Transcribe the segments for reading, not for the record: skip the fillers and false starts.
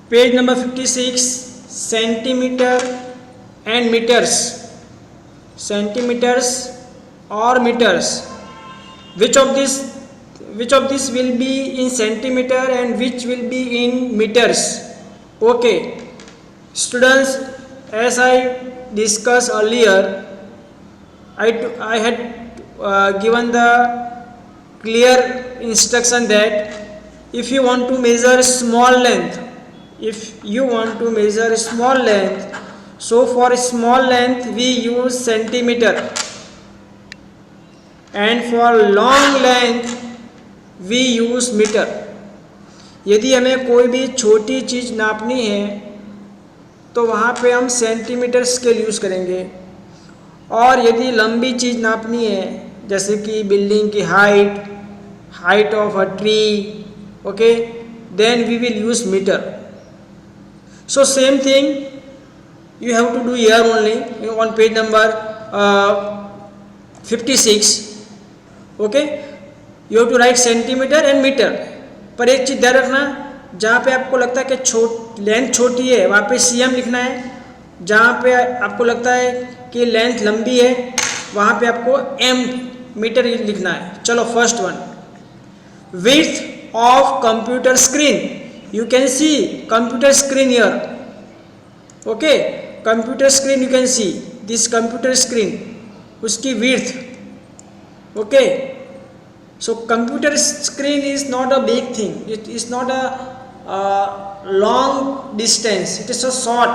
Page number 56, centimeter and meters. Centimeters or meters. Which of this will be in centimeter and which will be in meters? Okay, students, as I discussed earlier, I had given the clear instruction that if you want to measure small length, so for small length we use centimeter, and for long length we use meter. यदि हमें कोई भी छोटी चीज़ नापनी है तो वहाँ पे हम सेंटीमीटर स्केल यूज़ करेंगे, और यदि लंबी चीज़ नापनी है जैसे कि बिल्डिंग की height of a tree, okay, then we will use metre. So same thing you have to do here only on page number 56. okay, you have to write centimeter and meter. पर एक चीज़ ध्यान रखना, जहाँ पे आपको लगता है कि लेंथ छोटी है वहाँ पे cm लिखना है, जहाँ पे आपको लगता है कि लेंथ लंबी है वहाँ पे आपको m मीटर लिखना है. चलो first one, width of computer screen. You can see computer screen here. okay, computer screen you can see this computer screen, उसकी width. okay, so computer screen is not a big thing, it is not a long distance, it is so short.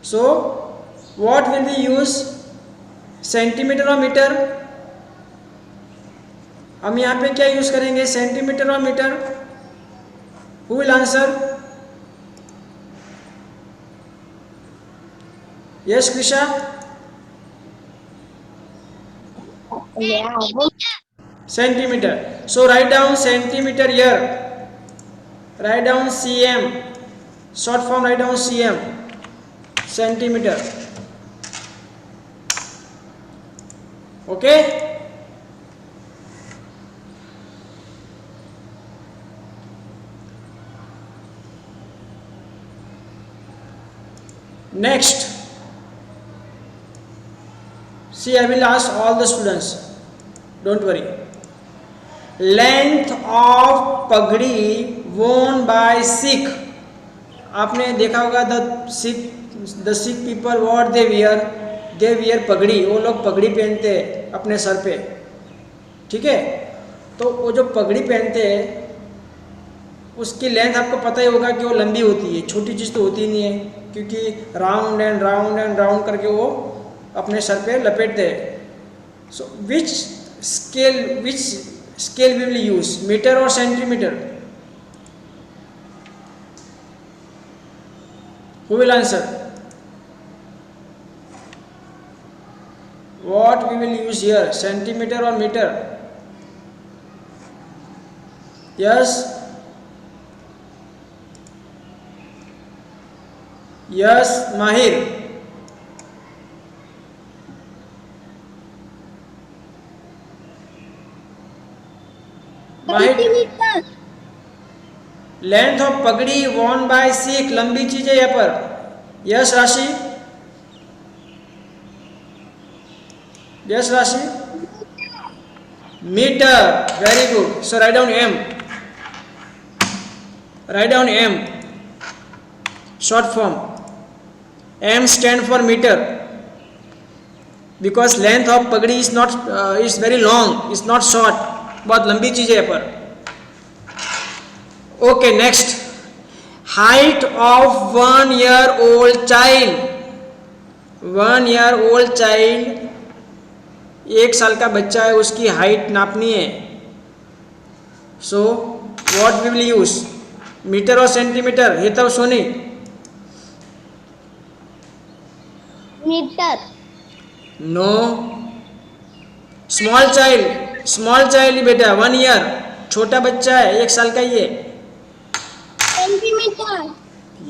so what will we use, centimeter or meter? हम यहाँ पे क्या use करेंगे, centimetre और metre? Who will answer? Yes Krisha? Centimetre. So write down centimetre here, write down cm, short form write down cm, centimetre. Okay, next, see I will ask all the students, don't worry. length of पगड़ी worn by Sikh. आपने देखा होगा the Sikh people what they wear पगड़ी, वो लोग पगड़ी पहनते हैं अपने सर पे, ठीक है? तो वो जो पगड़ी पहनते हैं उसकी लेंथ आपको पता ही होगा कि वो लंबी होती है, छोटी चीज़ तो होती नहीं है, क्योंकि round and round and round करके वो अपने सर पे लपेटते हैं. So which scale we will use, metre और centimetre? Who will answer? What we will use here, centimetre और metre? Yes, yes Mahir. Mahir, length of pagdi worn by Sikh, लंबी चीज है यहाँ पर. Yes Rashi? Yes Rashi? Metre. Very good. So write down m, write down m, short form. M stand for meter because length of पगड़ी is not is very long, is not short, बहुत लंबी चीज है यहाँ पर. Okay, next, height of 1 year old child. 1 year old child, 1 साल का बच्चा है, उसकी हाइट नापनी है. So what we will use, metre और सेंटीमीटर? ये तब Soni. Metre. No, small child बेटा, 1 year, छोटा बच्चा है, 1 साल का ही है. Centimetre.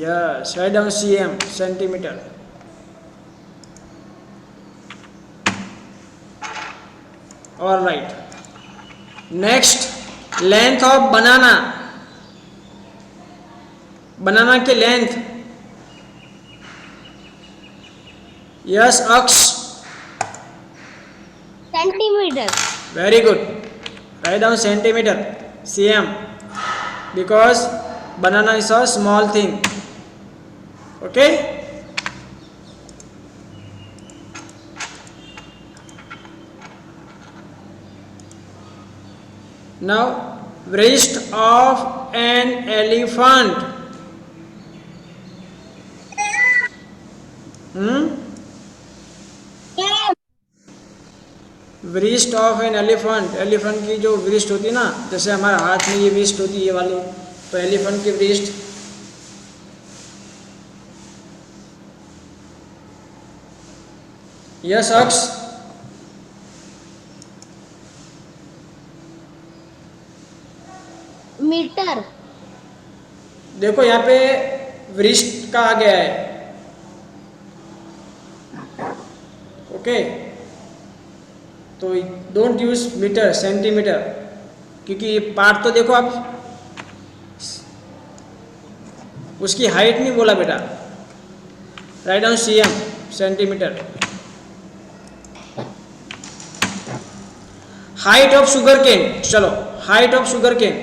Yes, write down cm, centimetre. All right. Next, length of banana. Banana की length, yes Aksh, centimetre. very good, write down centimeter, cm, because banana is a small thing. Okay, now wrist of an elephant. wrist of an elephant, elephant की जो wrist होती है ना, जैसे हमारे हाथ में ये wrist होती है ये वाली, तो एलिफेंट की wrist यस अक्ष, मीटर. देखो यहाँ पे wrist का आ गया है. ओके, तो डोंट यूज मीटर, सेंटीमीटर, क्योंकि ये पार्ट तो देखो आप, उसकी हाइट नहीं बोला बेटा. Write down cm, centimetre. Height of sugarcane, चलो height of sugarcane,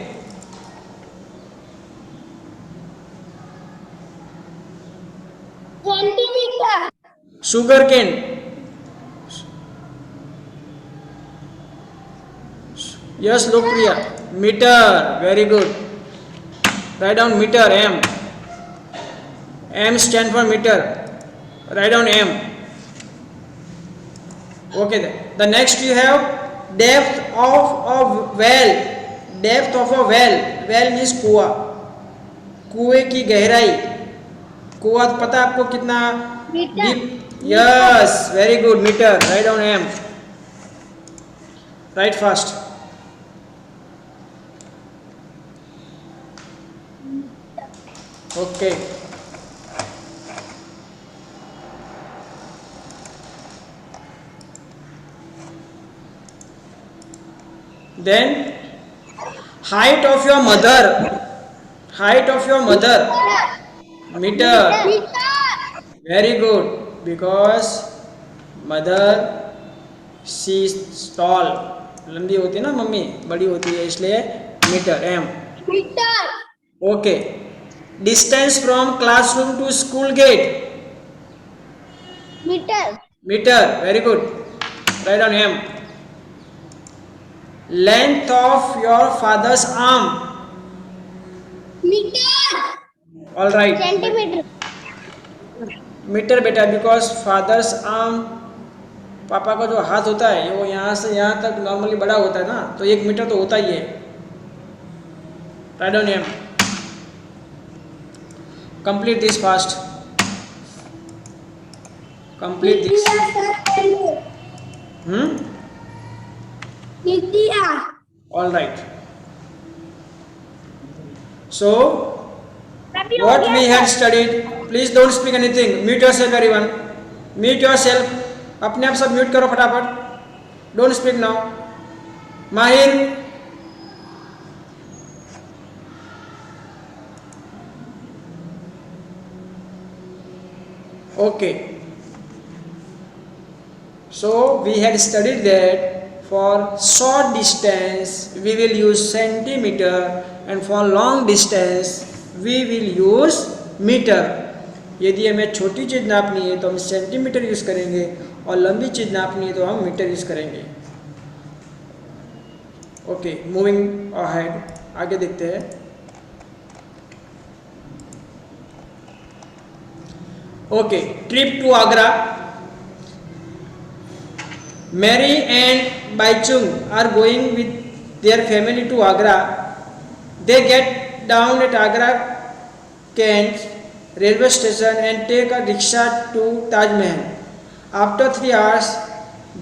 centimetre. Sugarcane, yes Lokpriya, metre, very good. Write down metre, m, m stand for metre. Write down m. Okay, the next you have depth of a well, depth of a well, well means कुआ, कुएं की गहराई. कुआ पता है आपको कितना deep, yes very good, metre. Write down m, write fast. Okay, then height of your mother, height of your mother, meter, very good, because mother she is tall, लंबी होती है ना मम्मी, बड़ी होती है, इसलिए metre, M. Metre. Okay, distance from classroom to school gate, metre. Metre, very good. Write on M. Length of your father's arm, metre. All right, centimetre. Metre बेटा, because father's arm, पापा का जो हाथ होता है वो यहाँ से यहाँ तक नॉर्मली बड़ा होता है ना, तो 1 मीटर तो होता ही है. Write on M. Complete this fast, complete this. All right. So what we had studied, please don't speak anything, mute yourself everyone, mute yourself, अपने आप सब म्यूट करो फटाफट, don't speak now. माहिर, okay, so we had studied that for short distance we will use centimeter and for long distance we will use metre. यदि हमें छोटी चीज़ नापनी है तो हम सेंटीमीटर यूज़ करेंगे और लंबी चीज़ नापनी है तो हम मीटर यूज़ करेंगे. ओके, मूविंग अहेड, आगे देखते हैं. Okay, trip to Agra. Mary and Baichung are going with their family to Agra. They get down at Agra Kent railway station and take a rickshaw to Taj Mahal. After 3 hours,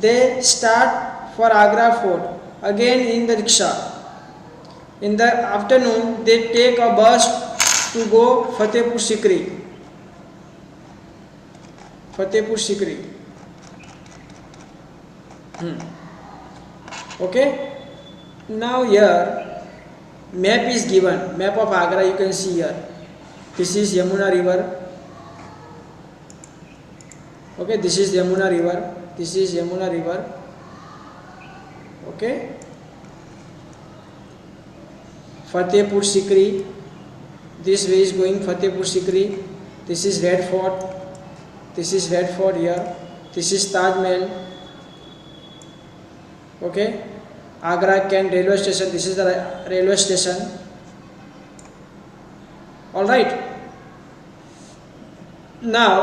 they start for Agra Fort again in the rickshaw. In the afternoon, they take a bus to go Fatehpur Sikri. Fatehpur Sikri. Okay, now here map is given, map of Agra you can see here. This is Yamuna river. Okay, this is Yamuna river. This is Yamuna river. Okay. Fatehpur Sikri. This way is going Fatehpur Sikri. This is Red Fort. This is Red Fort here. This is Taj Mahal. Okay. Agra Kent railway station. This is the railway station. All right. Now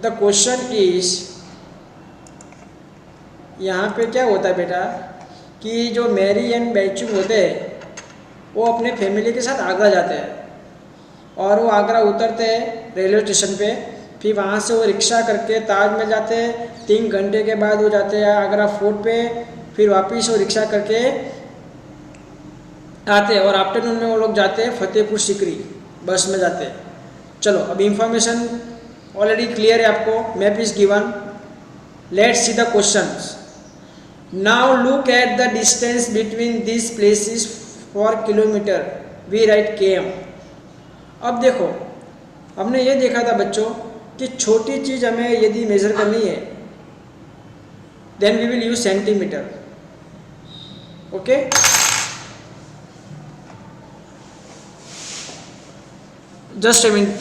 the question is, यहाँ पे क्या होता है बेटा कि जो Mary and Baichung होते हैं वो अपने फैमिली के साथ आगरा जाते हैं और वो आगरा उतरते हैं रेलवे स्टेशन पे, फिर वहाँ से वो रिक्शा करके ताजमहल जाते हैं, 3 घंटे के बाद वो जाते हैं आगरा फोर्ट पे, फिर वापस वो रिक्शा करके आते हैं और आफ्टरनून में वो लोग जाते हैं फतेहपुर सिकरी, बस में जाते हैं। चलो अब इंफॉर्मेशन ऑलरेडी क्लियर है आपको, map is given, let's see the questions. Now look at the distance between this places for kilometre, we write km। अब देखो हमने ये देखा था बच्चों कि छोटी चीज़ हमें यदि मेज़र करनी है then we will use centimetre. Okay, just a minute,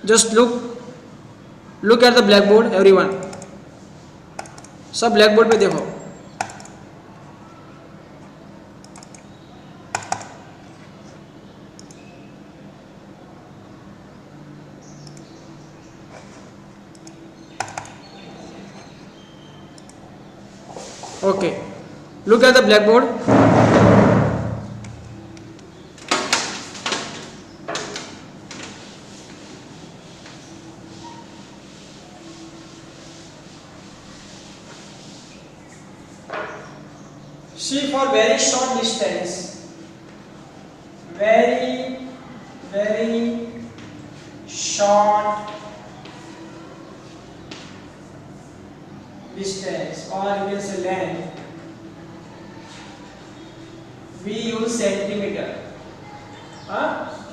just look at the blackboard everyone, सब ब्लैकबोर्ड पे देखो। Okay, look at the blackboard। See, for very short distance, very short distance, or you can say length, we use centimeter.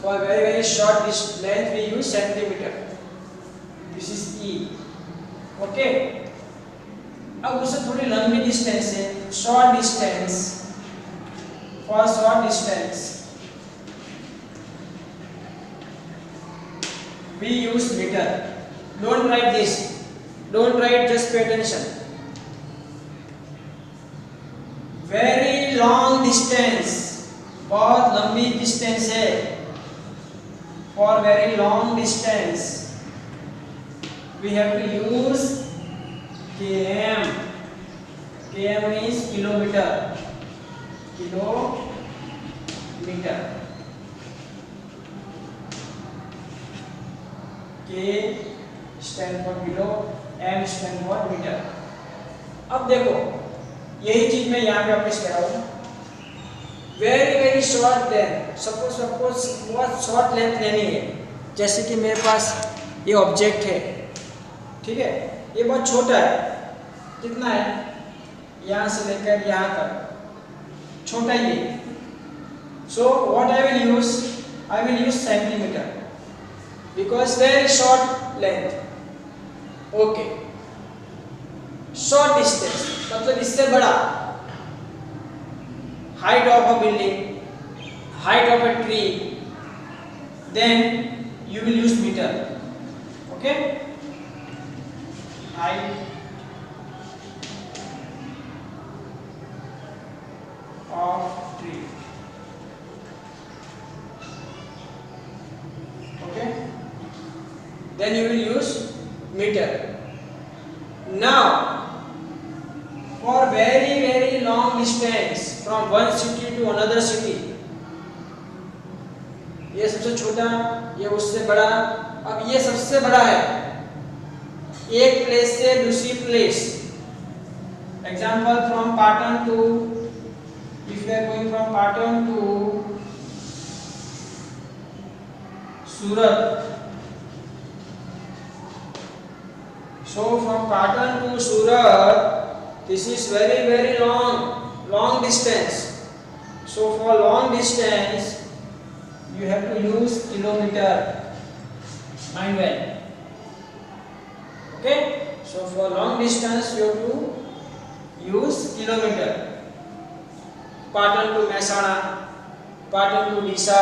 For very short length we use centimeter. This is E. Okay. अब उससे थोड़ी लंबी distance है, short distance, for short distance we use metre. Don't write this, don't write, just pay attention. Very long distance, बहुत लंबी distance है, for very long distance we have to use km। km means kilometer, kilometer। K stand for kilo, M stand for meter। अब देखो यही चीज मैं यहाँ पे वापस कह रहा हूँ, वेरी शॉर्ट लेंथ। सपोज बहुत शॉर्ट लेंथ लेनी है, जैसे कि मेरे पास ये ऑब्जेक्ट है, ठीक है, ये बहुत छोटा है, कितना है, यहाँ से लेकर यहाँ तक छोटा ही है। So what I will use centimetre, because very short length. Okay, short distance मतलब इससे बड़ा, height of a building, height of a tree, then you will use metre. Okay, height of tree। Okay, then you will use meter। Now for very long distance from one city to another city, ये सबसे छोटा, ये उससे बड़ा, अब ये सबसे बड़ा है, एक प्लेस से दूसरी place. Example from Patan to, if you are going from Patan to Surat, so from Patan to Surat this is very long distance. So for long distance you have to use kilometer. Mind well. Okay, so for long distance you have to use kilometer. Patan to Mehsana, Patan to Disa,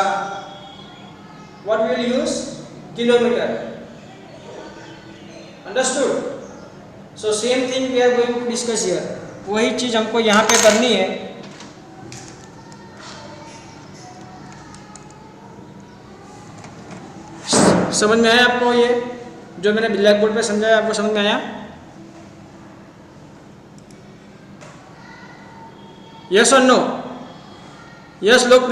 what we will use? Kilometer. Understood? So same thing we are going to discuss here. वही चीज हमको यहाँ पे करनी है. समझ में आया आपको? ये जो मैंने ब्लैक बोर्ड पे समझाया आपको समझ में आया? यस और नो? यस लोग